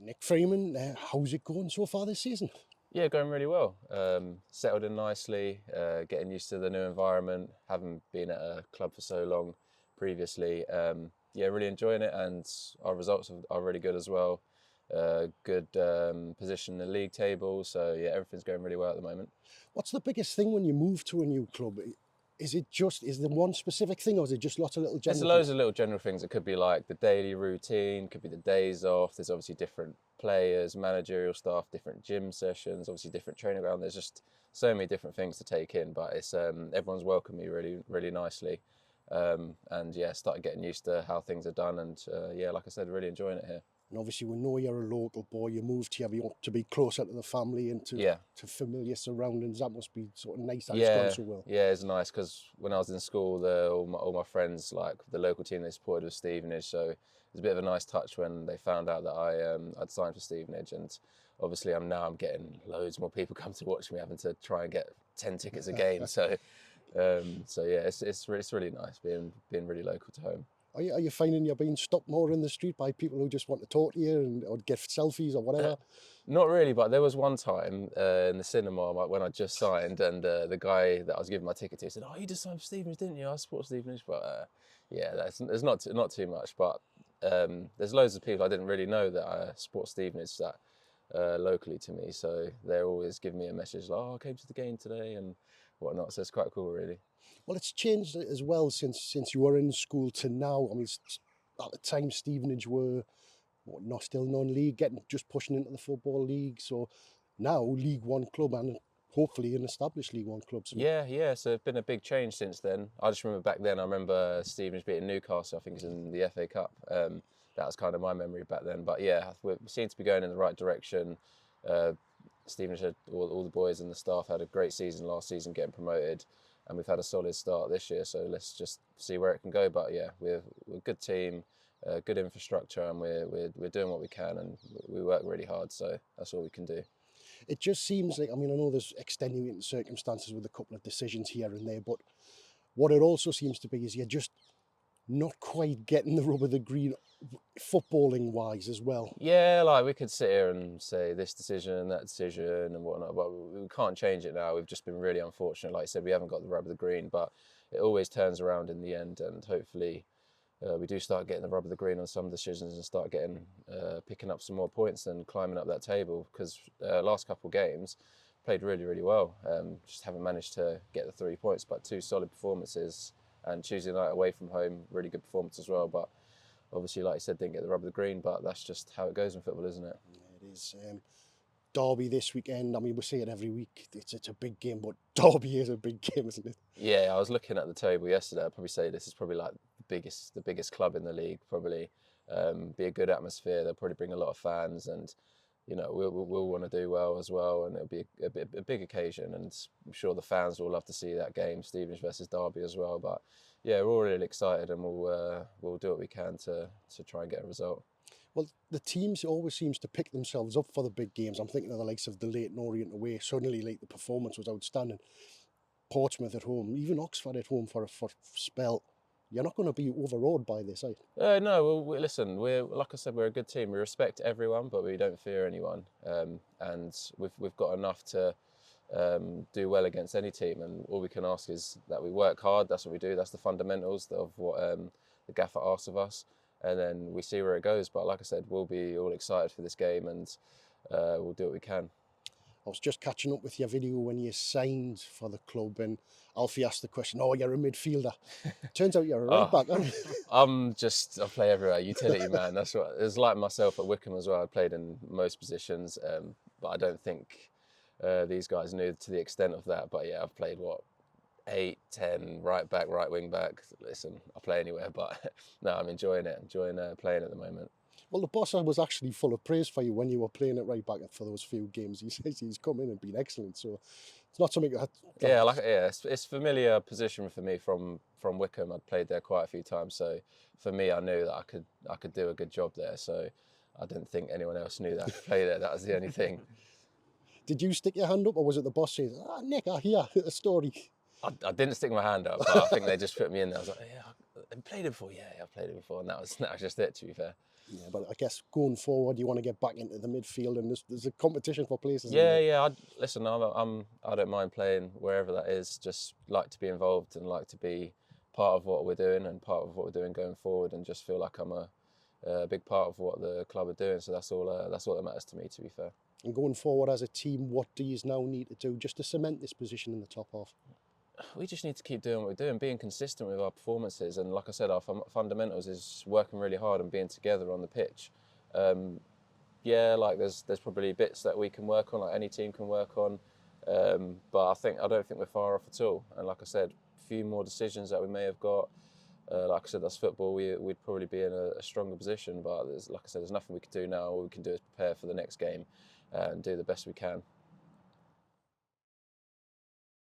Nick Freeman, how's it going so far this season? Yeah, going really well. Settled in nicely, getting used to the new environment, having been at a club for so long previously. Yeah, really enjoying it, and our results are really good as well. Good position in the league table, so yeah, everything's going really well at the moment. What's the biggest thing when you move to a new club? Is there one specific thing, or is it just lots of little There's general loads things? of little general things. It could be like the daily routine, could be the days off. There's obviously different players, managerial staff, different gym sessions, obviously different training ground. There's just so many different things to take in, but it's everyone's welcomed me really nicely, and yeah, started getting used to how things are done, and yeah, like I said, really enjoying it here. And obviously, we know you're a local boy. You moved here to be closer to the family and Yeah. to familiar surroundings. That must be sort of nice that it's gone Yeah, so well. yeah, it's nice because when I was in school, all my friends, like the local team they supported was Stevenage, so it was a bit of a nice touch when they found out that I'd signed for Stevenage, and obviously I'm getting loads more people come to watch me, having to try and get 10 tickets a game. So yeah, it's really nice being really local to home. Are you finding you're being stopped more in the street by people who just want to talk to you or get selfies or whatever? Not really, but there was one time in the cinema when I just signed, and the guy that I was giving my ticket to said, "Oh, you just signed for Stevenage, didn't you? I support Stevenage." But yeah, there's not too much, but there's loads of people I didn't really know that I support Stevenage that locally to me, so they're always giving me a message like, "Oh, I came to the game today," and whatnot. So it's quite cool, really. Well, it's changed as well since you were in school to now. I mean, at the time, Stevenage were not still non-league, just pushing into the football league. So now League One club and hopefully an established League One club. So Yeah. So it's been a big change since then. I just remember back then. I remember Stevenage beating Newcastle. I think it was in the FA Cup. That was kind of my memory back then. But yeah, we seem to be going in the right direction. Uh, Stevenage had all the boys and the staff had a great season last season, getting promoted, and we've had a solid start this year. So let's just see where it can go. But yeah, we're a good team, good infrastructure, and we're doing what we can, and we work really hard. So that's all we can do. it just seems like, I mean, I know there's extenuating circumstances with a couple of decisions here and there, but what it also seems to be is you're just not quite getting the rub of the green footballing wise as well. Yeah, like we could sit here and say this decision and that decision and whatnot, but we can't change it now. We've just been really unfortunate. Like I said, we haven't got the rub of the green, but it always turns around in the end, and hopefully we do start getting the rub of the green on some decisions and start getting picking up some more points and climbing up that table. Because last couple of games played really well. Just haven't managed to get the 3 points, but two solid performances. And Tuesday night away from home, really good performance as well. But obviously, like I said, didn't get the rub of the green, but that's just how it goes in football, isn't it? It is. Derby this weekend, I mean, we say it every week, it's a big game, but Derby is a big game, isn't it? Yeah, I was looking at the table yesterday. I'd probably say this is probably like the biggest club in the league. Probably be a good atmosphere. They'll probably bring a lot of fans, and you know we'll want to do well as well. And it'll be a big occasion, and I'm sure the fans will love to see that game, Stevenage versus Derby as well. But yeah, we're all really excited, and we'll do what we can to try and get a result. Well, the teams always seems to pick themselves up for the big games. I'm thinking of the likes of the Leyton Orient away. Suddenly, like, the performance was outstanding. Portsmouth at home, even Oxford at home for a spell. You're not going to be overawed by this, are you? No, well, listen, we're like I said, we're a good team. We respect everyone, but we don't fear anyone, and we've got enough to do well against any team. And all we can ask is that we work hard. That's what we do. That's the fundamentals of what the gaffer asks of us, and then we see where it goes. But like I said, we'll be all excited for this game, and we'll do what we can. I was just catching up with your video when you signed for the club, and Alfie asked the question, "Oh, you're a midfielder." Turns out you're a right back, aren't you? I play everywhere, utility man. That's what it was like myself at Wickham as well. I played in most positions, but I don't think these guys knew to the extent of that. But yeah, I've played 8, 10, right back, right wing back. Listen, I play anywhere, but no, I'm enjoying it. Enjoying playing at the moment. Well, the boss was actually full of praise for you when you were playing at right back for those few games. He says he's come in and been excellent. So it's not something you had. It's familiar position for me from Wickham. I'd played there quite a few times, so for me, I knew that I could do a good job there. So I didn't think anyone else knew that I could play there. That was the only thing. Did you stick your hand up, or was it the boss saying, Nick, I hear a story? I didn't stick my hand up, but I think they just put me in there. I was like, yeah, I played it before. Yeah, I've played it before, and that was just it. To be fair. Yeah, but I guess going forward, you want to get back into the midfield, and there's a competition for places in Yeah, there. yeah. Listen, I don't mind playing wherever that is. Just like to be involved and like to be part of what we're doing and part of what we're doing going forward, and just feel like I'm a big part of what the club are doing. So that's all. That's all that matters to me, to be fair. And going forward as a team, what do you now need to do just to cement this position in the top half? We just need to keep doing what we're doing, being consistent with our performances, and like I said, our fundamentals is working really hard and being together on the pitch. Yeah, like there's probably bits that we can work on, like any team can work on, but I don't think we're far off at all. And like I said, a few more decisions that we may have got. Like I said, that's football. We'd probably be in a stronger position, but like I said, there's nothing we can do now. All we can do is prepare for the next game and do the best we can.